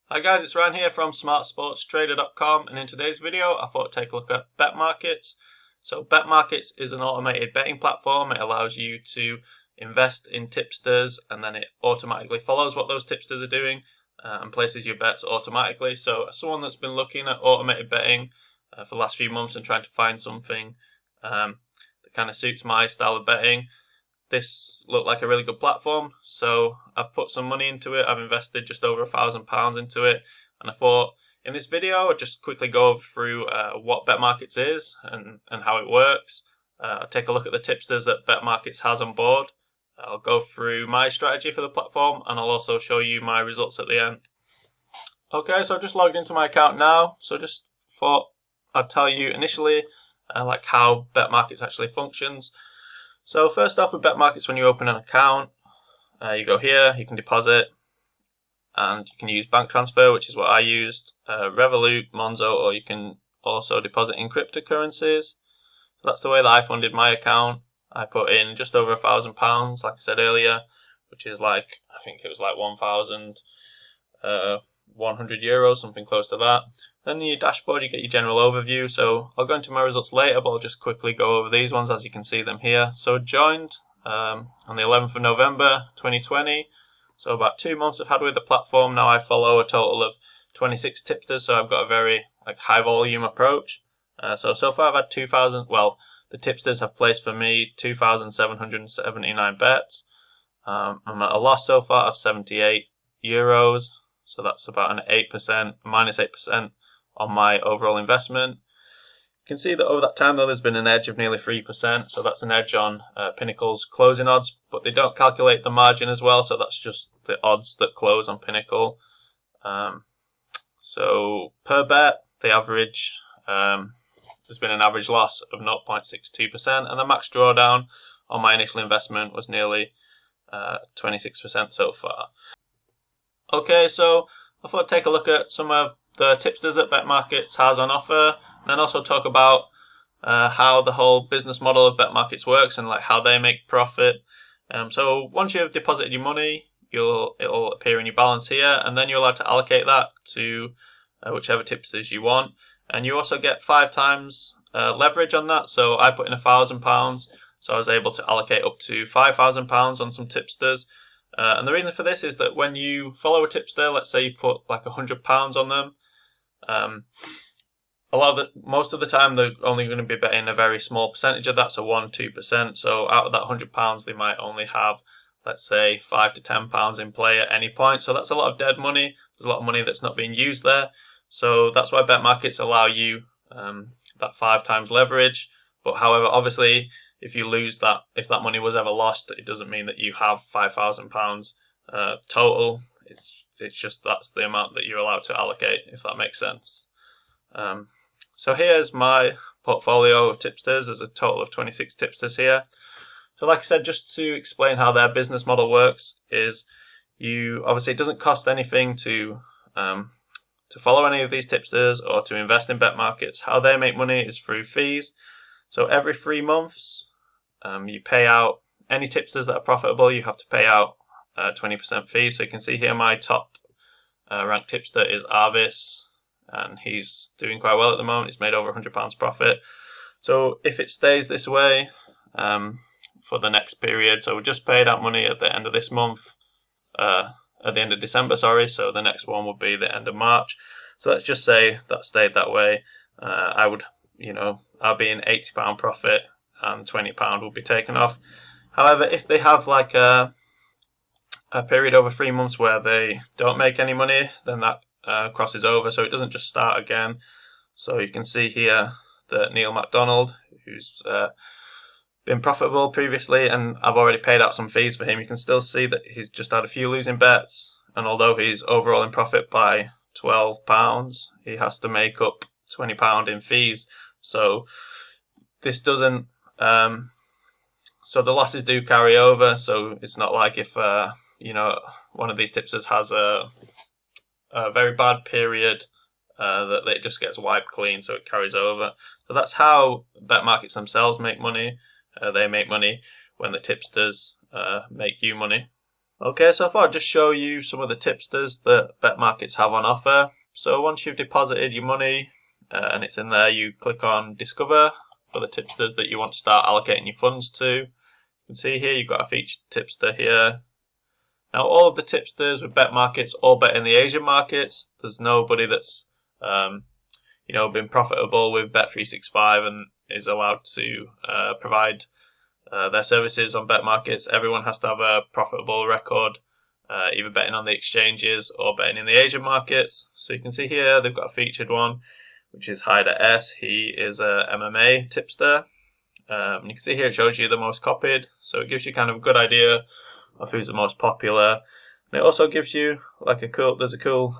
Hi guys, it's Ryan here from smartsportstrader.com, and in today's video I thought I'd take a look at Betmarkets. So Betmarkets is an automated betting platform. It allows you to invest in tipsters and then it automatically follows what those tipsters are doing and places your bets automatically. So as someone that's been looking at automated betting for the last few months and trying to find something that kind of suits my style of betting, this looked like a really good platform, so I've put some money into it. I've invested just over £1,000 into it, and I thought in this video I'd just quickly go through what Betmarkets is and how it works. I'll take a look at the tipsters that Betmarkets has on board. I'll go through my strategy for the platform, and I'll also show you my results at the end. Okay, so I've just logged into my account now, so just thought I'd tell you initially like how Betmarkets actually functions. So first off with Betmarkets, when you open an account, you go here, you can deposit, and you can use bank transfer, which is what I used, Revolut, Monzo, or you can also deposit in cryptocurrencies. So that's the way that I funded my account. I put in just over £1,000, like I said earlier, which is like, I think it was like 1,100 euros, something close to that. Then in your dashboard you get your general overview, so I'll go into my results later, but I'll just quickly go over these ones as you can see them here. So joined on the 11th of November 2020, so about 2 months I've had with the platform. Now I follow a total of 26 tipsters, so I've got a very high volume approach. So far I've had 2,000, well, the tipsters have placed for me 2,779 bets. I'm at a loss so far of €78, so that's about an 8%, minus 8% on my overall investment. You can see that over that time though there's been an edge of nearly 3%, so that's an edge on Pinnacle's closing odds, but they don't calculate the margin as well, so that's just the odds that close on Pinnacle. So per bet, the average, there's been an average loss of 0.62%, and the max drawdown on my initial investment was nearly 26% so far. Okay, so I thought I'd take a look at some of the tipsters that Betmarkets has on offer, and then also talk about how the whole business model of Betmarkets works and how they make profit. So once you've deposited your money, it'll appear in your balance here, and then you're allowed to allocate that to whichever tipsters you want, and you also get 5 times leverage on that. So I put in £1,000, so I was able to allocate up to £5,000 on some tipsters. And the reason for this is that when you follow a tipster, let's say you put £100 on them, most of the time they're only going to be betting a very small percentage of that, so 1-2%. So out of that £100, they might only have, let's say, £5 to £10 in play at any point. So that's a lot of dead money. There's a lot of money that's not being used there. So that's why Betmarkets allow you that 5 times leverage. But however, obviously, if you lose that, if that money was ever lost, it doesn't mean that you have £5,000 total. It's just that's the amount that you're allowed to allocate, if that makes sense. So here's my portfolio of tipsters. There's a total of 26 tipsters here. So like I said, just to explain how their business model works is obviously it doesn't cost anything to follow any of these tipsters or to invest in Betmarkets. How they make money is through fees. So every 3 months, you pay out any tipsters that are profitable. You have to pay out 20% fees. So you can see here my top ranked tipster is Arvis, and he's doing quite well at the moment. He's made over £100 profit. So if it stays this way for the next period, so we just paid out money at the end of this month, at the end of December, sorry. So the next one would be the end of March. So let's just say that stayed that way. I'll be in £80 profit and £20 will be taken off. However, if they have a period over 3 months where they don't make any money, then that crosses over, so it doesn't just start again. So you can see here that Neil Mcdonald, who's been profitable previously, and I've already paid out some fees for him, you can still see that he's just had a few losing bets, and although he's overall in profit by £12, he has to make up £20 in fees. So this doesn't so the losses do carry over. So it's not like if one of these tipsters has a very bad period that it just gets wiped clean, so it carries over. So that's how Betmarkets themselves make money. They make money when the tipsters make you money. Okay, so I thought I'd just show you some of the tipsters that Betmarkets have on offer. So once you've deposited your money and it's in there, you click on Discover for the tipsters that you want to start allocating your funds to. You can see here you've got a featured tipster here. Now all of the tipsters with Betmarkets all bet in the Asian markets. There's nobody that's been profitable with Bet365 and is allowed to provide their services on Betmarkets. Everyone has to have a profitable record, either betting on the exchanges or betting in the Asian markets. So you can see here they've got a featured one, which is Hyder S. He is a MMA tipster. You can see here it shows you the most copied, so it gives you kind of a good idea of who's the most popular. And it also gives you like there's a cool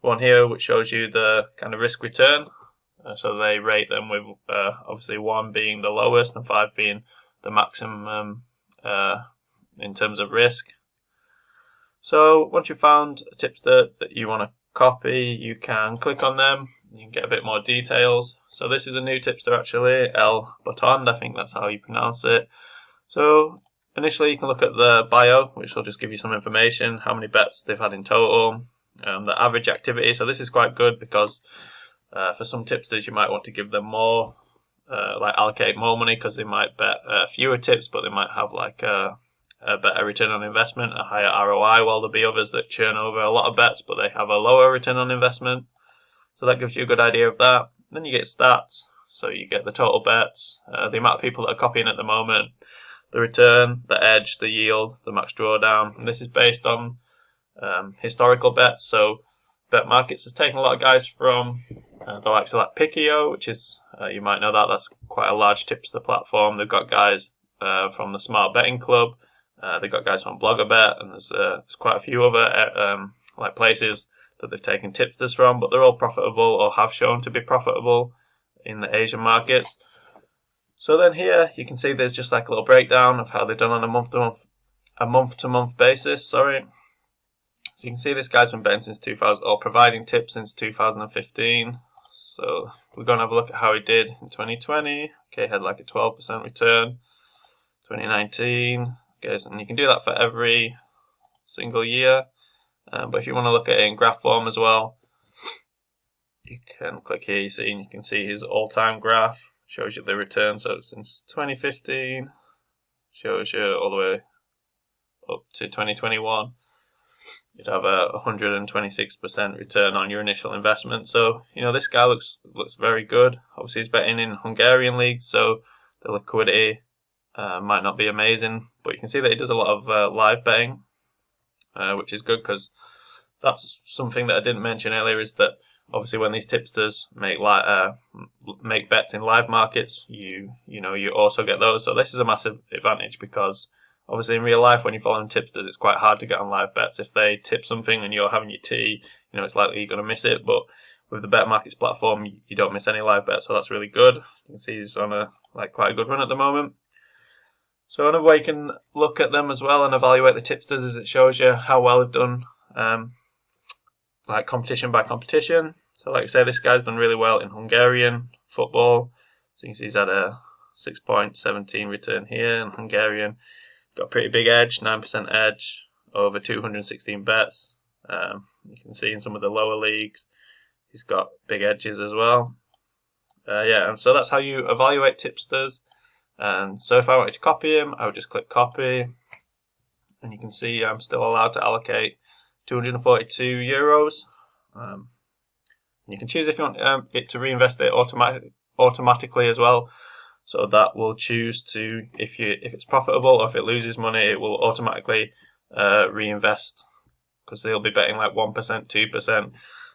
one here which shows you the kind of risk return. So they rate them with obviously 1 being the lowest and 5 being the maximum in terms of risk. So once you've found a tipster that you want to copy, you can click on them. You can get a bit more details. So this is a new tipster actually, El Botond, I think that's how you pronounce it. So initially you can look at the bio, which will just give you some information, how many bets they've had in total, the average activity. So this is quite good because for some tipsters, you might want to give them more, allocate more money because they might bet fewer tips, but they might have like a better return on investment, a higher ROI, while there'll be others that churn over a lot of bets, but they have a lower return on investment. So that gives you a good idea of that. Then you get stats, so you get the total bets, the amount of people that are copying at the moment, the return, the edge, the yield, the max drawdown, and this is based on historical bets. So Betmarkets has taken a lot of guys from the likes of like Pikio, which is, you might know that's quite a large tipster platform. They've got guys from the Smart Betting Club, they've got guys from BloggerBet, and there's quite a few other places that they've taken tipsters from, but they're all profitable or have shown to be profitable in the Asian markets. So then here you can see there's just like a little breakdown of how they've done on a month to month basis. So you can see this guy's been betting since 2000, or providing tips since 2015. So we're going to have a look at how he did in 2020. Okay, he had like a 12% return. 2019. Okay, and you can do that for every single year. But if you want to look at it in graph form as well, you can click here. You can see his all-time graph. Shows you the return. So since 2015, shows you all the way up to 2021. You'd have a 126% return on your initial investment. So, this guy looks very good. Obviously, he's betting in Hungarian leagues, so the liquidity might not be amazing. But you can see that he does a lot of live betting, which is good because that's something that I didn't mention earlier, is that obviously when these tipsters make bets in live markets, you also get those. So this is a massive advantage because obviously in real life when you're following tipsters, it's quite hard to get on live bets. If they tip something and you're having your tea, it's likely you're going to miss it. But with the Betmarkets platform, you don't miss any live bets, so that's really good. You can see he's on quite a good run at the moment. So another way you can look at them as well and evaluate the tipsters is it shows you how well they've done, competition by competition. So like I say, this guy's done really well in Hungarian football. So you can see he's had a 6.17 return here in Hungarian. Got a pretty big edge, 9% edge, over 216 bets. You can see in some of the lower leagues, he's got big edges as well. And so that's how you evaluate tipsters. And so if I wanted to copy him, I would just click copy. And you can see I'm still allowed to allocate €242. You can choose if you want it to reinvest it automatically as well. So that will choose to, if it's profitable or if it loses money, it will automatically reinvest because they'll be betting like 1%, 2%.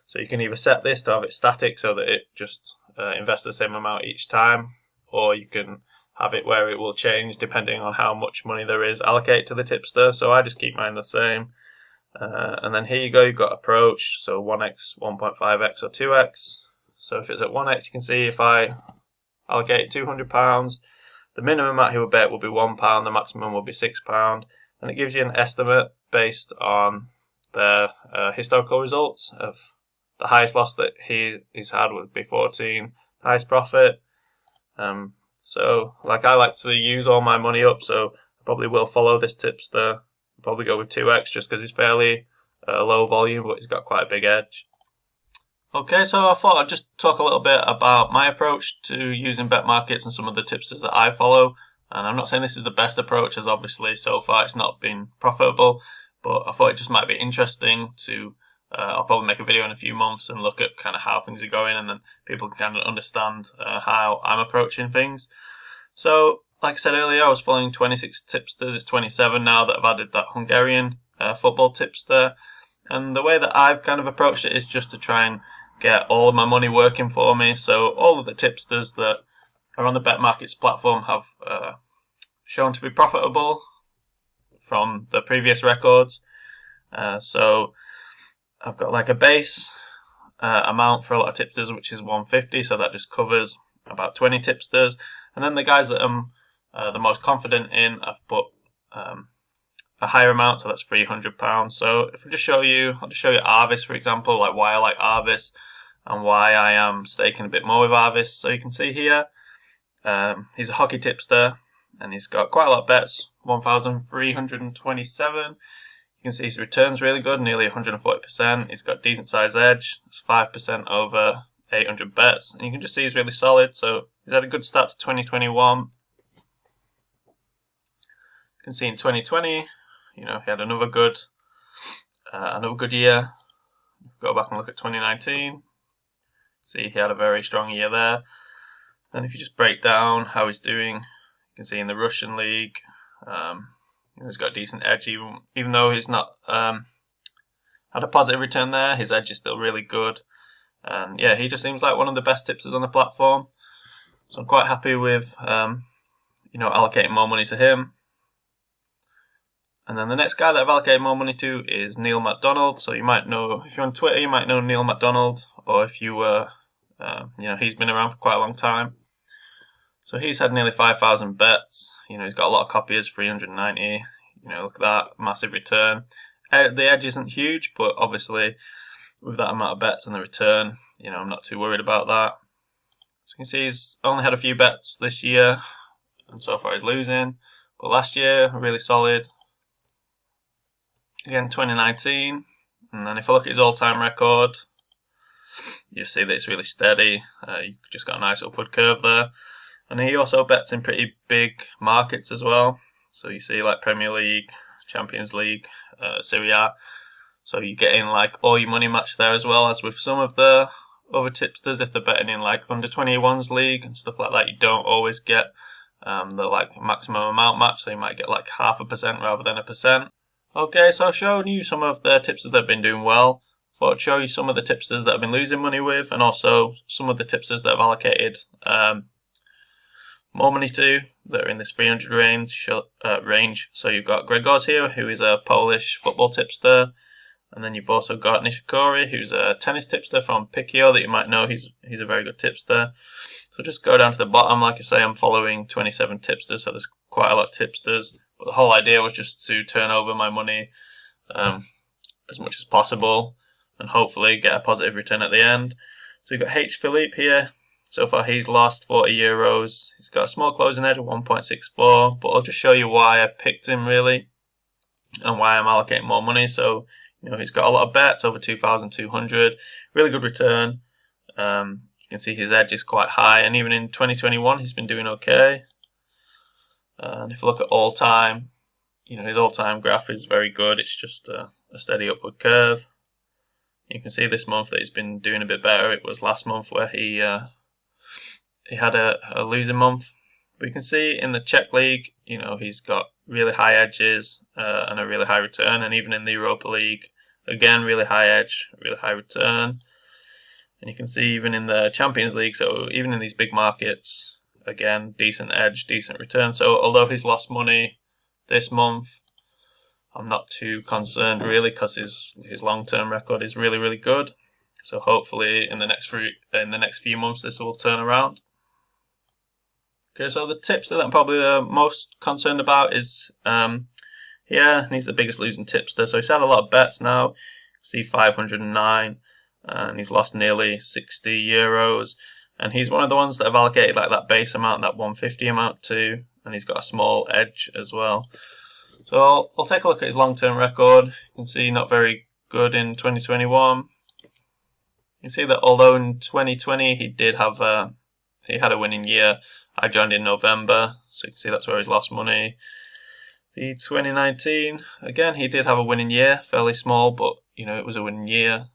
So you can either set this to have it static so that it just invests the same amount each time, or you can have it where it will change depending on how much money there is allocated to the tipster. So I just keep mine the same. And then here you go, you've got approach, so 1x, 1.5x or 2x. So if it's at 1x, you can see if I allocate £200, the minimum amount he will bet will be £1, the maximum will be £6, and it gives you an estimate based on their historical results of the highest loss that he's had would be 14, the highest profit. So I like to use all my money up, so I probably will follow this tipster Probably go with 2x just because he's fairly low volume, but he's got quite a big edge. Okay, so I thought I'd just talk a little bit about my approach to using Betmarkets and some of the tipsters that I follow. And I'm not saying this is the best approach, as obviously so far it's not been profitable, but I thought it just might be interesting to, I'll probably make a video in a few months and look at kind of how things are going, and then people can kind of understand how I'm approaching things. So, like I said earlier, I was following 26 tipsters. It's 27 now that I've added that Hungarian football tipster. And the way that I've kind of approached it is just to try and get all of my money working for me. So all of the tipsters that are on the Betmarkets platform have shown to be profitable from the previous records. So I've got like a base amount for a lot of tipsters, which is 150. So that just covers about 20 tipsters. And then the guys that I'm the most confident in, I've put a higher amount, so that's £300. So if I just show you, I'll just show you Arvis, for example, like why I like Arvis and why I am staking a bit more with Arvis. So you can see here, he's a hockey tipster and he's got quite a lot of bets, 1,327. You can see his return's really good, nearly 140%. He's got decent size edge, it's 5% over 800 bets. And you can just see he's really solid. So he's had a good start to 2021. You can see in 2020, he had another good year. Go back and look at 2019. See, he had a very strong year there. And if you just break down how he's doing, you can see in the Russian league, he's got a decent edge, even though he's not had a positive return there. His edge is still really good. And yeah, he just seems like one of the best tipsters on the platform. So I'm quite happy with allocating more money to him. And then the next guy that I've allocated more money to is Neil Mcdonald. So you might know, if you're on Twitter, you might know Neil Mcdonald, or if you were, he's been around for quite a long time. So he's had nearly 5,000 bets. He's got a lot of copiers, 390. Look at that, massive return. The edge isn't huge, but obviously with that amount of bets and the return, I'm not too worried about that. So you can see he's only had a few bets this year, and so far he's losing. But last year, really solid. Again, 2019, and then if I look at his all-time record, you see that it's really steady. You've just got a nice upward curve there. And he also bets in pretty big markets as well. So you see like Premier League, Champions League, Serie A. So you get in like all your money match there, as well as with some of the other tipsters. If they're betting in like under 21s league and stuff like that, you don't always get the like maximum amount match. So you might get like 0.5% rather than 1%. Okay, so I've shown you some of the tipsters that have been doing well. Thought I'd show you some of the tipsters that I've been losing money with, and also some of the tipsters that I've allocated more money to, that are in this 300 range. So you've got Gregor's here, who is a Polish football tipster, and then you've also got Nishikori, who's a tennis tipster from Pikio that you might know. He's a very good tipster. So just go down to the bottom. Like I say, I'm following 27 tipsters, so there's quite a lot of tipsters. But the whole idea was just to turn over my money as much as possible and hopefully get a positive return at the end. So you've got H. Philippe here. So far he's lost €40. He's got a small closing edge of 1.64, but I'll just show you why I picked him really and why I'm allocating more money. So, he's got a lot of bets, over 2,200. Really good return. You can see his edge is quite high, and even in 2021 he's been doing okay. And if you look at all time, his all-time graph is very good. It's just a steady upward curve. You can see this month that he's been doing a bit better. It was last month where he had a losing month. But you can see in the Czech League, he's got really high edges and a really high return. And even in the Europa League, again, really high edge, really high return. And you can see even in the Champions League, so even in these big markets, again, decent edge, decent return. So although he's lost money this month, I'm not too concerned really, because his long-term record is really, really good. So hopefully in the next few months this will turn around. Okay, so the tips that I'm probably the most concerned about is here, and he's the biggest losing tipster. So he's had a lot of bets now. See 509, and he's lost nearly €60. And he's one of the ones that have allocated like that base amount, that 150 amount to, and he's got a small edge as well. So I'll take a look at his long-term record. You can see not very good in 2021. You can see that although in 2020 he did have he had a winning year. I joined in November, so you can see that's where he's lost money. The 2019, again, he did have a winning year, fairly small, but it was a winning year.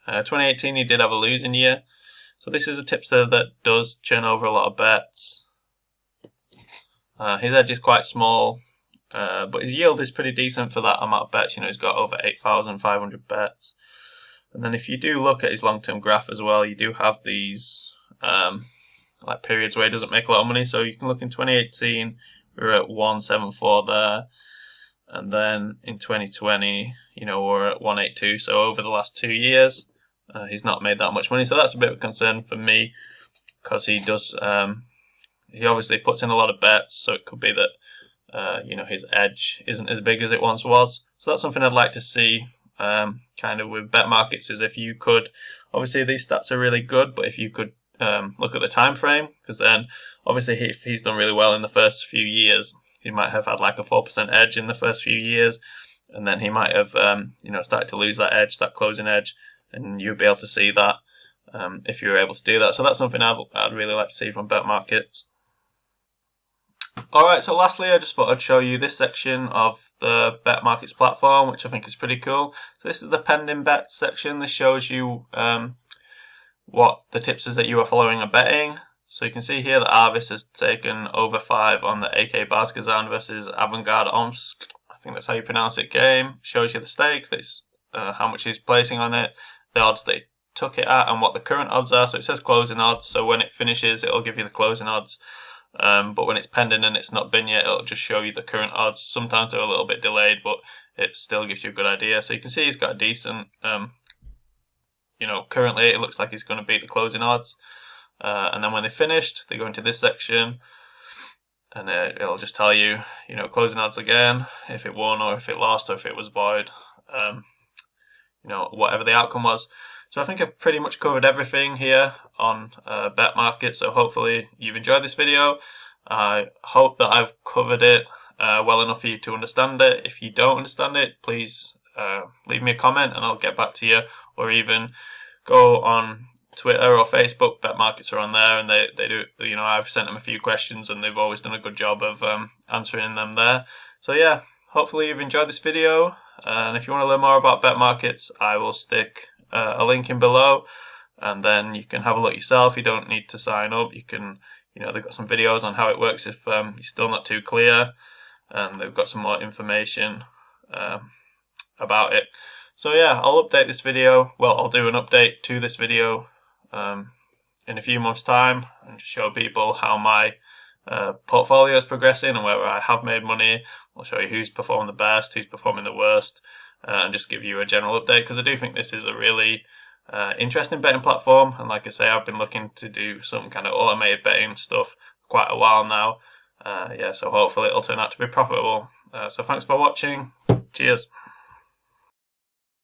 2018, he did have a losing year. So this is a tipster that does churn over a lot of bets. His edge is quite small, but his yield is pretty decent for that amount of bets. He's got over 8,500 bets. And then if you do look at his long-term graph as well, you do have these like periods where he doesn't make a lot of money. So you can look in 2018, we were at 174 there. And then in 2020, we're at 182. So over the last 2 years, he's not made that much money. So that's a bit of a concern for me, because he does, he obviously puts in a lot of bets. So it could be that, his edge isn't as big as it once was. So that's something I'd like to see, kind of with Betmarkets, is if you could, obviously these stats are really good, but if you could look at the time frame, because then obviously if he's done really well in the first few years, he might have had like a 4% edge in the first few years, and then he might have started to lose that edge, that closing edge, and you'll be able to see that if you're able to do that. So that's something I'd really like to see from Betmarkets. Alright, so lastly I just thought I'd show you this section of the Betmarkets platform, which I think is pretty cool. So this is the pending bets section. This shows you what the tipsters that you are following are betting. So you can see here that Arvis has taken over 5 on the AK Baskazan versus Avangard Omsk, I think that's how you pronounce it, game. Shows you the stake, how much he's placing on it, the odds they took it at, and what the current odds are. So it says closing odds, so when it finishes it'll give you the closing odds. But when it's pending and it's not been yet, it'll just show you the current odds. Sometimes they're a little bit delayed, but it still gives you a good idea. So you can see he's got a decent, currently it looks like he's going to beat the closing odds. And then when they're finished, they go into this section, and it'll just tell you, closing odds again, if it won or if it lost or if it was void, whatever the outcome was. So I think I've pretty much covered everything here on Betmarket. So hopefully you've enjoyed this video. I hope that I've covered it well enough for you to understand it. If you don't understand it, please leave me a comment and I'll get back to you, or even go on Twitter or Facebook. Betmarkets are on there, and they do, I've sent them a few questions and they've always done a good job of answering them there. So yeah, hopefully you've enjoyed this video, and if you want to learn more about Betmarkets, I will stick a link in below, and then you can have a look yourself. You don't need to sign up. You can, they've got some videos on how it works if you're still not too clear, and they've got some more information about it. So yeah, I'll update this video. Well, I'll do an update to this video in a few months' time, and just show people how my portfolio is progressing and whether I have made money. I'll show you who's performing the best, who's performing the worst, and just give you a general update, because I do think this is a really interesting betting platform. And like I say, I've been looking to do some kind of automated betting stuff for quite a while now. So hopefully it'll turn out to be profitable. So thanks for watching. Cheers.